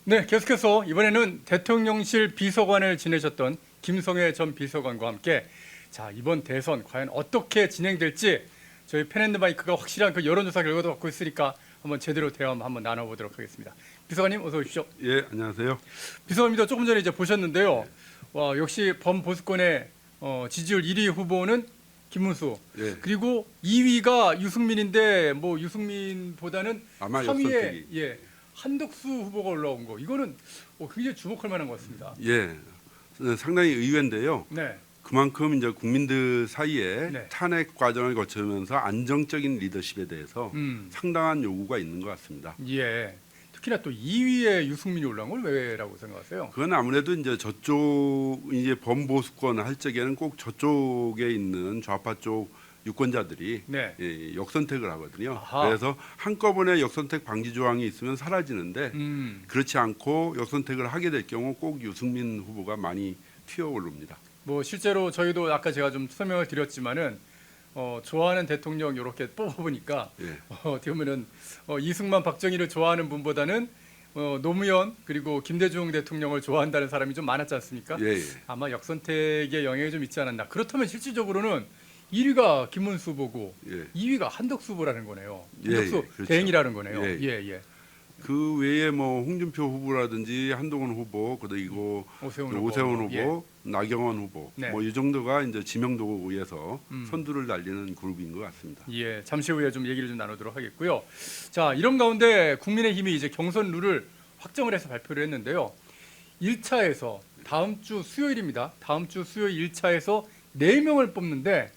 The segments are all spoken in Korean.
네, 계속해서 이번에는 대통령실 비서관을 지내셨던 김성회 전 비서관과 함께 자, 이번 대선 과연 어떻게 진행될지 저희 펜앤드마이크가 확실한 그 여론조사 결과도 갖고 있으니까 한번 제대로 대화 한번 나눠보도록 하겠습니다. 비서관님 어서 오십시오. 예, 안녕하세요. 비서관님도 조금 전에 이제 보셨는데요. 와, 역시 범보수권의 지지율 1위 후보는 김문수. 예. 그리고 2위가 유승민인데 뭐 유승민보다는 아마 3위에 한덕수 후보가 올라온 거 이거는 굉장히 주목할 만한 것 같습니다. 예, 상당히 의외인데요. 네, 그만큼 이제 국민들 사이에 네. 탄핵 과정을 거치면서 안정적인 리더십에 대해서 상당한 요구가 있는 것 같습니다. 예. 특히나 또 2위에 유승민이 올라온 걸 왜라고 생각하세요? 그건 아무래도 이제 저쪽 이제 범보수권 할 적에는 꼭 저쪽에 있는 좌파 쪽 유권자들이 네. 역선택을 하거든요. 아하. 그래서 한꺼번에 역선택 방지 조항이 있으면 사라지는데 그렇지 않고 역선택을 하게 될 경우 꼭 유승민 후보가 많이 튀어오릅니다. 뭐 실제로 저희도 아까 제가 좀 설명을 드렸지만은 좋아하는 대통령 이렇게 뽑아보니까 예. 어떻게 보면은 이승만 박정희를 좋아하는 분보다는 노무현 그리고 김대중 대통령을 좋아한다는 사람이 좀 많았지 않습니까? 예, 예. 아마 역선택의 영향이 좀 있지 않았나. 그렇다면 실질적으로는 1위가 김문수 후보고 예. 2위가 한덕수 후보라는 거네요. 예, 한덕수 예, 그렇죠. 대행이라는 거네요. 예, 예. 그 외에 뭐 홍준표 후보라든지 한동훈 후보 그리고 오세훈 오세훈 예. 후보, 나경원 후보 네. 뭐 이 정도가 이제 지명도에서 선두를 달리는 그룹인 것 같습니다. 예, 잠시 후에 좀 얘기를 좀 나누도록 하겠고요. 자, 이런 가운데 국민의힘이 이제 경선 룰을 확정을 해서 발표를 했는데요. 1차에서 다음 주 수요일입니다. 다음 주 수요일 1차에서 4명을 뽑는데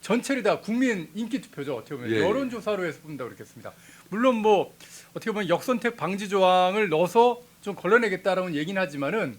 전체를 다 국민 인기 투표죠. 어떻게 보면 예, 여론조사로 해서 뽑는다고 그랬겠습니다. 물론 뭐 어떻게 보면 역선택 방지 조항을 넣어서 좀 걸러내겠다라는 얘기는 하지만은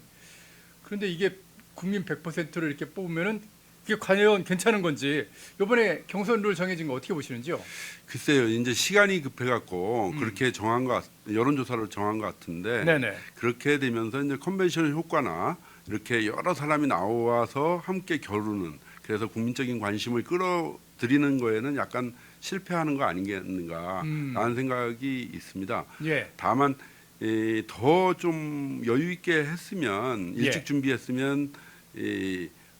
그런데 이게 국민 100%를 이렇게 뽑으면은 이게 과연 괜찮은 건지 이번에 경선 룰 정해진 거 어떻게 보시는지요? 글쎄요, 이제 시간이 급해갖고 그렇게 정한 여론조사를 정한 것 같은데 네네. 그렇게 되면서 이제 컨벤션 효과나 이렇게 여러 사람이 나와서 함께 겨루는 그래서 국민적인 관심을 끌어들이는 거에는 약간 실패하는 거 아니겠는가라는 생각이 있습니다. 예. 다만 더 좀 여유 있게 했으면 일찍 예. 준비했으면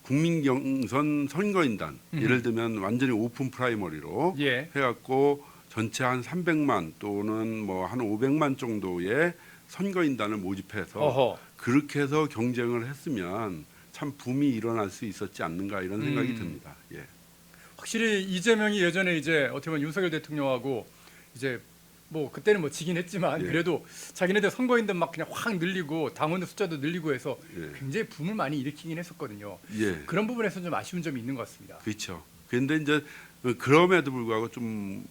국민 경선 선거인단 예를 들면 완전히 오픈 프라이머리로 예. 해갖고 전체 한 300만 또는 뭐 한 500만 정도의 선거인단을 모집해서 어허. 그렇게 해서 경쟁을 했으면 참 붐이 일어날 수 있었지 않는가 이런 생각이 듭니다. 예. 확실히 이재명이 예전에 이제 어떻게 보면 윤석열 대통령하고 이제 뭐 그때는 뭐 지긴 했지만 예. 그래도 자기네들 선거인들 막 그냥 확 늘리고 당원들 숫자도 늘리고 해서 예. 굉장히 붐을 많이 일으키긴 했었거든요. 예. 그런 부분에서 좀 아쉬운 점이 있는 것 같습니다. 그렇죠. 그런데 이제 그럼에도 불구하고 좀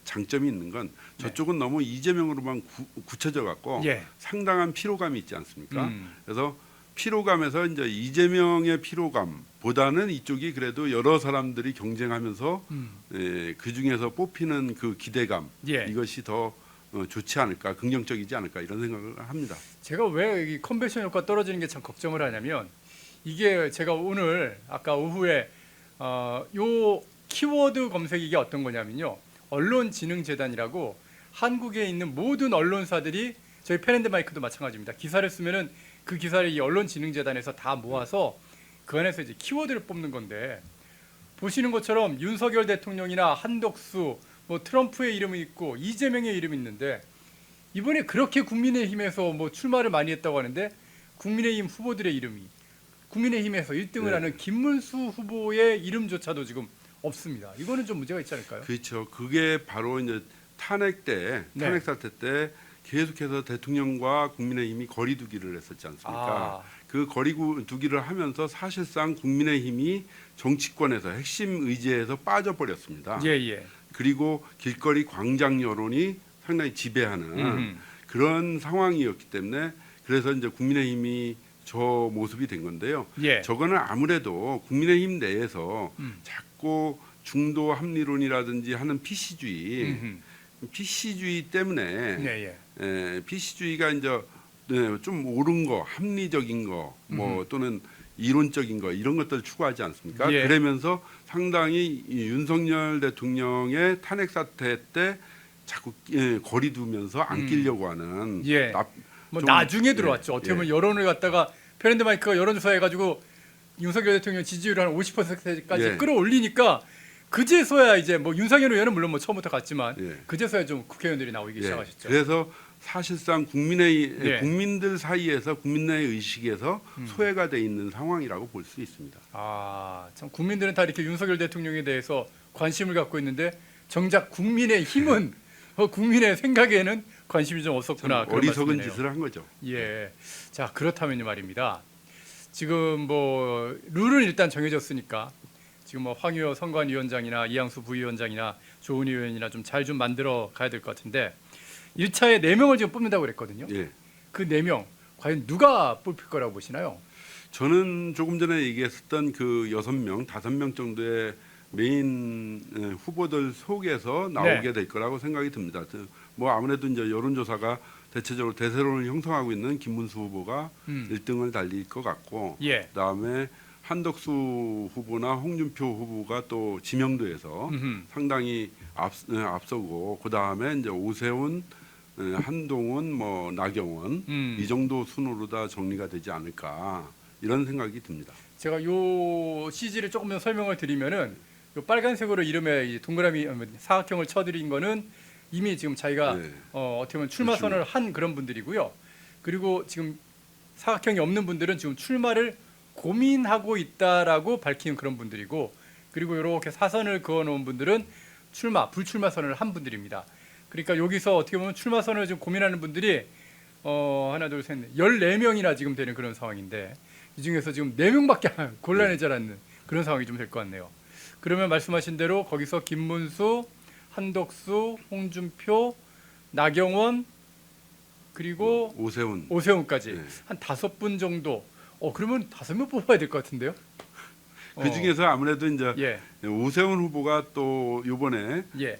장점이 있는 건 저쪽은 너무 이재명으로만 굳혀져 갖고 예. 상당한 피로감이 있지 않습니까? 그래서 피로감에서 이제 이재명의 피로감보다는 이쪽이 그래도 여러 사람들이 경쟁하면서 그 중에서 뽑히는 그 기대감 예. 이것이 더 좋지 않을까, 긍정적이지 않을까 이런 생각을 합니다. 제가 왜 이 컨벤션 효과 떨어지는 게 참 걱정을 하냐면 이게 제가 오늘 아까 오후에 요 키워드 검색이 이게 어떤 거냐면요. 언론진흥재단이라고 한국에 있는 모든 언론사들이 저희 펜앤드마이크도 마찬가지입니다. 기사를 쓰면은 그 기사를 이 언론진흥재단에서 다 모아서 그 안에서 이제 키워드를 뽑는 건데 보시는 것처럼 윤석열 대통령이나 한덕수, 뭐 트럼프의 이름이 있고 이재명의 이름이 있는데 이번에 그렇게 국민의힘에서 뭐 출마를 많이 했다고 하는데 국민의힘 후보들의 이름이 국민의힘에서 1등을 네. 하는 김문수 후보의 이름조차도 지금 없습니다. 이거는 좀 문제가 있지 않을까요? 그렇죠. 그게 바로 이제 탄핵 네. 사태 때 계속해서 대통령과 국민의힘이 거리두기를 했었지 않습니까? 그 거리두기를 하면서 사실상 국민의힘이 정치권에서 핵심 의제에서 빠져버렸습니다. 예. 그리고 길거리 광장 여론이 상당히 지배하는 그런 상황이었기 때문에 그래서 이제 국민의힘이 저 모습이 된 건데요. 예. 저거는 아무래도 국민의힘 내에서 자꾸 중도 합리론이라든지 하는 PC주의 때문에 예. PC주의가 이제 좀 옳은 거, 합리적인 거, 뭐 또는 이론적인 거 이런 것들을 추구하지 않습니까? 예. 그러면서 상당히 이 윤석열 대통령의 탄핵 사태 때 자꾸 거리 두면서 안 끼려고 하는 예. 뭐 좀, 나중에 예, 들어왔죠. 어떻게 보면 예. 여론을 갖다가 페렌드마이크가 여론조사 해가지고 윤석열 대통령 지지율 한 50%까지 예. 끌어올리니까 그제서야 이제 뭐 윤석열 의원은 물론 뭐 처음부터 갔지만 예. 그제서야 좀 국회의원들이 나오기 예. 시작하셨죠. 그래서 사실상 예. 국민들 사이에서 국민의 의식에서 소외가 돼 있는 상황이라고 볼 수 있습니다. 아, 참 국민들은 다 이렇게 윤석열 대통령에 대해서 관심을 갖고 있는데 정작 국민의 힘은 국민의 생각에는 관심이 좀 없었구나. 그런 어리석은 말씀이네요. 짓을 한 거죠. 예. 자, 그렇다면요 말입니다. 지금 뭐 룰은 일단 정해졌으니까 지금 뭐 황유여 선관위원장이나 이양수 부위원장이나 조은희 의원이나 좀 잘 좀 만들어 가야 될 것 같은데 1차에 4명을 지금 뽑는다고 그랬거든요. 예. 그 4명 과연 누가 뽑힐 거라고 보시나요? 저는 조금 전에 얘기했었던 그 6명, 5명 정도의 메인 후보들 속에서 나오게 될 거라고 생각이 듭니다. 뭐 아무래도 이제 여론조사가 대체적으로 대세론을 형성하고 있는 김문수 후보가 1등을 달릴 것 같고, 예. 그다음에 한덕수 후보나 홍준표 후보가 또 지명도에서 상당히 앞서고, 그다음에 이제 오세훈, 한동훈, 뭐 나경원 이 정도 순으로 다 정리가 되지 않을까 이런 생각이 듭니다. 제가 요 CG를 조금 더 설명을 드리면은 요 빨간색으로 이름에 이 동그라미 사각형을 쳐드린 거는 이미 지금 자기가 네. 어떻게 보면 출마 선언을 한 그런 분들이고요. 그리고 지금 사각형이 없는 분들은 지금 출마를 고민하고 있다라고 밝힌 그런 분들이고, 그리고 이렇게 사선을 그어놓은 분들은 불출마 선언을 한 분들입니다. 그러니까 여기서 어떻게 보면 출마 선언을 지금 고민하는 분들이 하나 둘 셋 14명이나 지금 되는 그런 상황인데 이 중에서 지금 4명밖에 골라내지 않는 그런 상황이 좀 될 것 같네요. 그러면 말씀하신 대로 거기서 김문수, 한덕수, 홍준표, 나경원 그리고 오세훈까지 네. 한 5분 정도. 그러면 5명 뽑아야 될 것 같은데요. 그 중에서 아무래도 이제 예. 오세훈 후보가 또 이번에 예.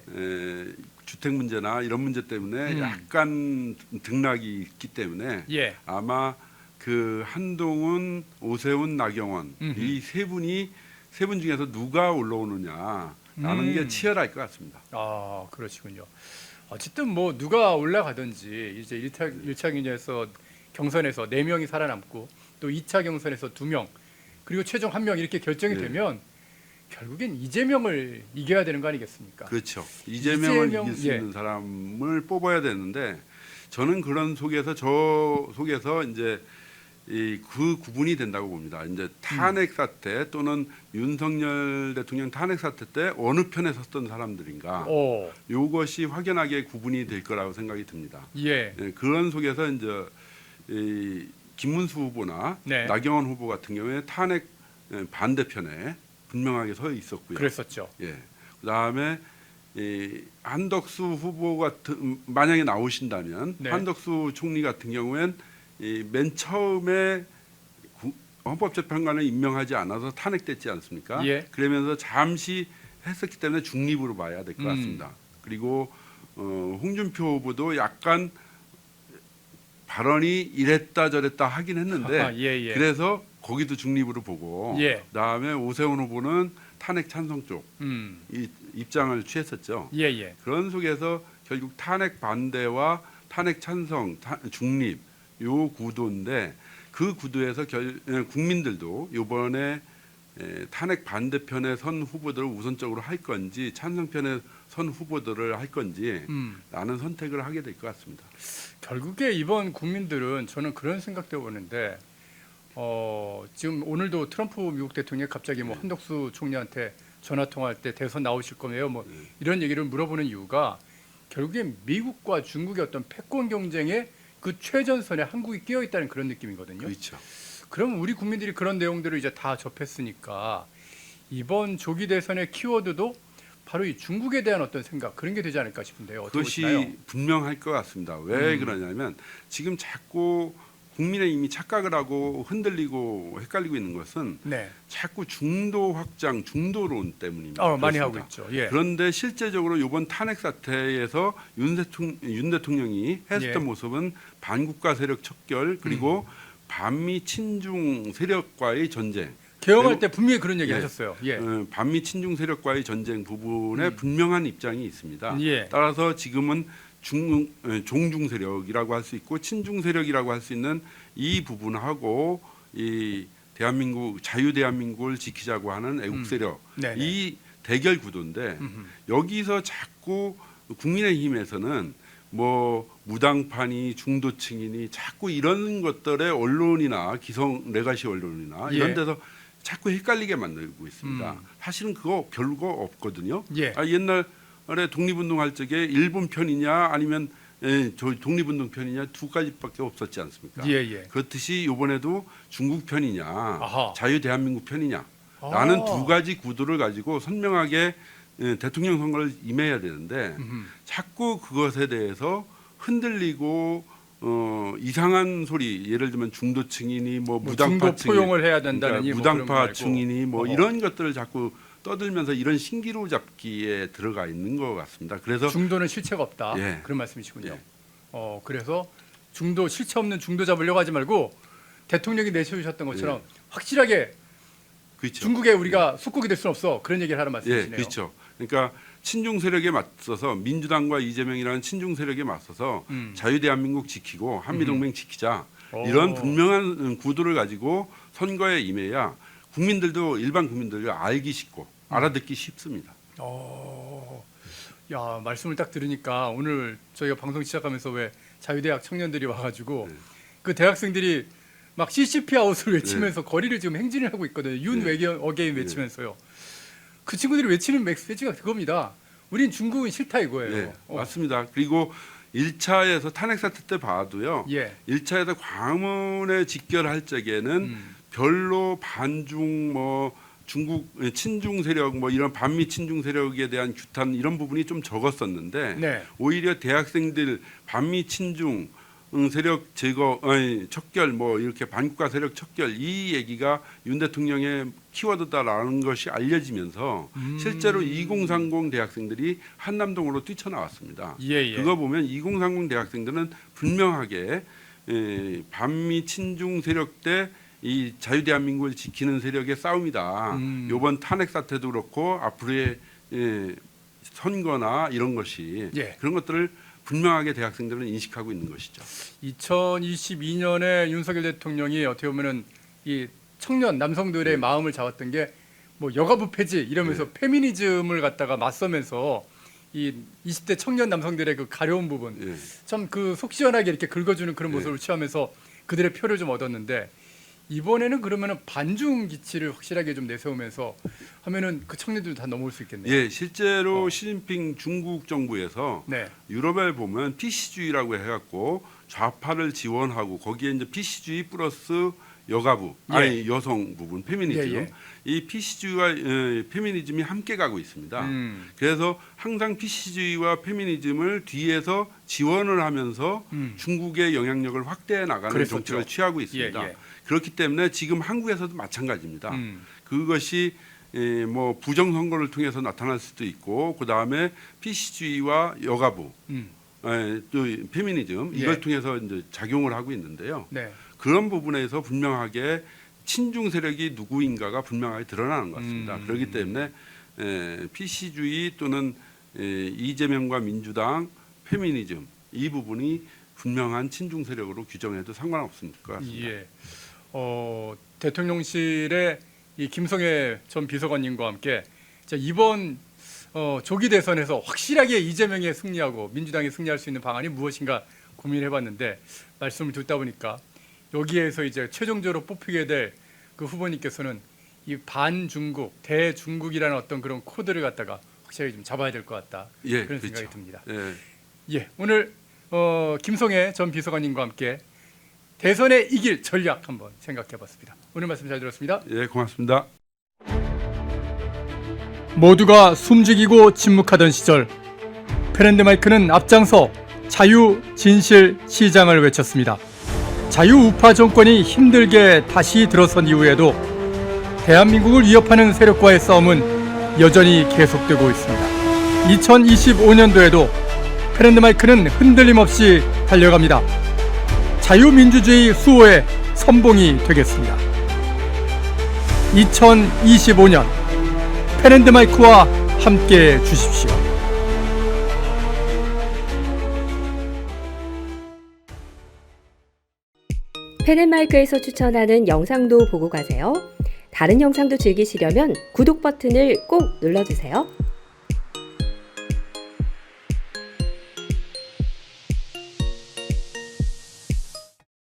주택 문제나 이런 문제 때문에 약간 등락이 있기 때문에 예. 아마 그 한동훈, 오세훈, 나경원 이 세 분 중에서 누가 올라오느냐라는 게 치열할 것 같습니다. 아, 그러시군요. 어쨌든 뭐 누가 올라가든지 이제 1차 경선에서 4명이 살아남고 또 2차 경선에서 2명 그리고 최종 1명 이렇게 결정이 네. 되면 결국엔 이재명을 이겨야 되는 거 아니겠습니까? 그렇죠. 이재명을 이재명, 이길 수 예. 있는 사람을 뽑아야 되는데 저는 그런 속에서 이제 그 구분이 된다고 봅니다. 이제 탄핵 사태 또는 윤석열 대통령 탄핵 사태 때 어느 편에 섰던 사람들인가 이것이 확연하게 구분이 될 거라고 생각이 듭니다. 예. 그런 속에서 이제 김문수 후보나 네. 나경원 후보 같은 경우에 탄핵 반대편에 분명하게 서 있었고요. 그랬었죠. 예. 그다음에 한덕수 후보가 만약에 나오신다면 네. 한덕수 총리 같은 경우엔 맨 처음에 헌법재판관을 임명하지 않아서 탄핵됐지 않습니까? 예. 그러면서 잠시 했었기 때문에 중립으로 봐야 될 것 같습니다. 그리고 홍준표 후보도 약간 발언이 이랬다 저랬다 하긴 했는데 예. 그래서 거기도 중립으로 보고 예. 그다음에 오세훈 후보는 탄핵 찬성 쪽 이 입장을 취했었죠. 예. 그런 속에서 결국 탄핵 반대와 탄핵 찬성, 중립 요 구도인데 그 구도에서 국민들도 이번에 탄핵 반대편에 선 후보들을 우선적으로 할 건지 찬성편에 선 후보들을 할 건지 라는 선택을 하게 될 것 같습니다. 결국에 이번 국민들은 저는 그런 생각도 보는데 지금 오늘도 트럼프 미국 대통령이 갑자기 뭐 한덕수 총리한테 전화 통화할 때 대선 나오실 거예요 뭐 이런 얘기를 물어보는 이유가 결국엔 미국과 중국의 어떤 패권 경쟁에 그 최전선에 한국이 끼어 있다는 그런 느낌이거든요. 그렇죠. 그럼 우리 국민들이 그런 내용들을 이제 다 접했으니까 이번 조기 대선의 키워드도 바로 이 중국에 대한 어떤 생각 그런 게 되지 않을까 싶은데요. 어떻게 그것이 보시나요? 분명할 것 같습니다. 왜 그러냐면 지금 자꾸 국민의힘이 착각을 하고 흔들리고 헷갈리고 있는 것은 네. 자꾸 중도 확장, 중도론 때문입니다. 많이 그렇습니다. 하고 있죠. 예. 그런데 실제적으로 이번 탄핵 사태에서 윤 대통령이 했었던 예. 모습은 반국가 세력 척결 그리고 반미 친중 세력과의 전쟁. 개헌할 때 분명히 그런 얘기 예. 하셨어요. 예. 반미 친중 세력과의 전쟁 부분에 분명한 입장이 있습니다. 예. 따라서 지금은 종중 세력이라고 할 수 있고 친중 세력이라고 할 수 있는 이 부분하고 이 대한민국 자유 대한민국을 지키자고 하는 애국 세력 네네. 이 대결 구도인데 여기서 자꾸 국민의힘에서는 뭐 무당파니 중도층이니 자꾸 이런 것들의 언론이나 기성 레가시 언론이나 이런 예. 데서 자꾸 헷갈리게 만들고 있습니다. 사실은 그거 별거 없거든요. 예. 옛날에 독립운동할 적에 일본 편이냐 아니면 저 독립운동 편이냐 두 가지밖에 없었지 않습니까? 예. 그렇듯이 이번에도 중국 편이냐 아하. 자유 대한민국 편이냐 아. 라는 두 가지 구도를 가지고 선명하게 대통령 선거를 임해야 되는데 자꾸 그것에 대해서 흔들리고 이상한 소리 예를 들면 중도층이니 뭐 중도 무당파층이 포용을 해야 된다느니 그러니까 뭐 그런 거 말고. 무당파층이니 뭐 어허. 이런 것들을 자꾸 떠들면서 이런 신기루 잡기에 들어가 있는 것 같습니다. 그래서 중도는 실체가 없다. 예. 그런 말씀이시군요. 예. 그래서 중도 실체 없는 중도 잡으려고 하지 말고 대통령이 내세우셨던 것처럼 예. 확실하게 그렇죠. 중국에 우리가 속국이 될 수는 없어. 그런 얘기를 하는 예, 말씀이시네요. 그렇죠. 그러니까 친중 세력에 맞서서 민주당과 이재명이라는 친중 세력에 맞서서 자유 대한민국 지키고 한미 동맹 지키자 이런 분명한 구도를 가지고 선거에 임해야 국민들도 일반 국민들도 알기 쉽고 알아듣기 쉽습니다. 야, 말씀을 딱 들으니까 오늘 저희가 방송 시작하면서 왜 자유대학 청년들이 와가지고 네. 그 대학생들이 막 CCP 아웃을 외치면서 거리를 지금 행진을 하고 있거든요. 윤 네. 어게인 외치면서요. 그 친구들이 외치는 메시지가 그겁니다. 우린 중국은 싫다 이거예요. 네, 맞습니다. 그리고 1차에서 탄핵 사태 때 봐도요. 예. 1차에서 광화문에 직결할 적에는 별로 반중 뭐 중국 친중 세력 뭐 이런 반미 친중 세력에 대한 규탄 이런 부분이 좀 적었었는데 네. 오히려 대학생들 반미 친중 세력 제거 척결 뭐 이렇게 반국가 세력 척결 이 얘기가 윤 대통령의 키워드다라는 것이 알려지면서 실제로 2030 대학생들이 한남동으로 뛰쳐나왔습니다. 예. 그거 보면 2030 대학생들은 분명하게 반미 친중 세력 때 이 자유 대한민국을 지키는 세력의 싸움이다. 이번 탄핵 사태도 그렇고 앞으로의 선거나 이런 것이 예. 그런 것들을 분명하게 대학생들은 인식하고 있는 것이죠. 2022년에 윤석열 대통령이 어떻게 보면은 이 청년 남성들의 마음을 잡았던 게 뭐 여가부 폐지 이러면서 페미니즘을 갖다가 맞서면서 이 20대 청년 남성들의 그 가려운 부분 예. 참 그 속 시원하게 이렇게 긁어주는 그런 모습을 취하면서 그들의 표를 좀 얻었는데 이번에는 그러면은 반중 기치를 확실하게 좀 내세우면서 하면은 그 청년들도 다 넘어올 수 있겠네요. 예, 실제로 시진핑 중국 정부에서 네. 유럽에 보면 PC주의라고 해갖고 좌파를 지원하고 거기에 이제 PC주의 플러스 여가부, 아니 여성 부분 페미니즘, 이 PC주의와 페미니즘이 함께 가고 있습니다. 그래서 항상 PC주의와 페미니즘을 뒤에서 지원을 하면서 중국의 영향력을 확대해 나가는 그랬었죠. 정책을 취하고 있습니다. 그렇기 때문에 지금 한국에서도 마찬가지입니다. 그것이 뭐 부정 선거를 통해서 나타날 수도 있고 그 다음에 PC주의와 여가부, 또 페미니즘 이걸 통해서 이제 작용을 하고 있는데요. 네. 그런 부분에서 분명하게 친중 세력이 누구인가가 분명하게 드러나는 것 같습니다. 그렇기 때문에 PC주의 또는 이재명과 민주당 페미니즘 이 부분이 분명한 친중 세력으로 규정해도 상관없을 것 같습니다. 예. 대통령실의 이 김성애 전 비서관님과 함께 이번 조기 대선에서 확실하게 이재명이 승리하고 민주당이 승리할 수 있는 방안이 무엇인가 고민해봤는데 말씀을 듣다 보니까 여기에서 이제 최종적으로 뽑히게 될 그 후보님께서는 이 반중국, 대중국이라는 어떤 그런 코드를 갖다가 확실히 좀 잡아야 될 것 같다. 예, 그런 그렇죠. 생각이 듭니다. 예. 예, 오늘 김성애 전 비서관님과 함께 대선에 이길 전략 한번 생각해봤습니다. 오늘 말씀 잘 들었습니다. 예, 고맙습니다. 모두가 숨죽이고 침묵하던 시절 페렌데마이크는 앞장서 자유, 진실, 시장을 외쳤습니다. 자유우파 정권이 힘들게 다시 들어선 이후에도 대한민국을 위협하는 세력과의 싸움은 여전히 계속되고 있습니다. 2025년도에도 페렌데마이크는 흔들림 없이 달려갑니다. 자유민주주의 수호의 선봉이 되겠습니다. 2025년 페렌데마이크와 함께해 주십시오. 펜앤마이크에서 추천하는 영상도 보고 가세요. 다른 영상도 즐기시려면 구독 버튼을 꼭 눌러주세요.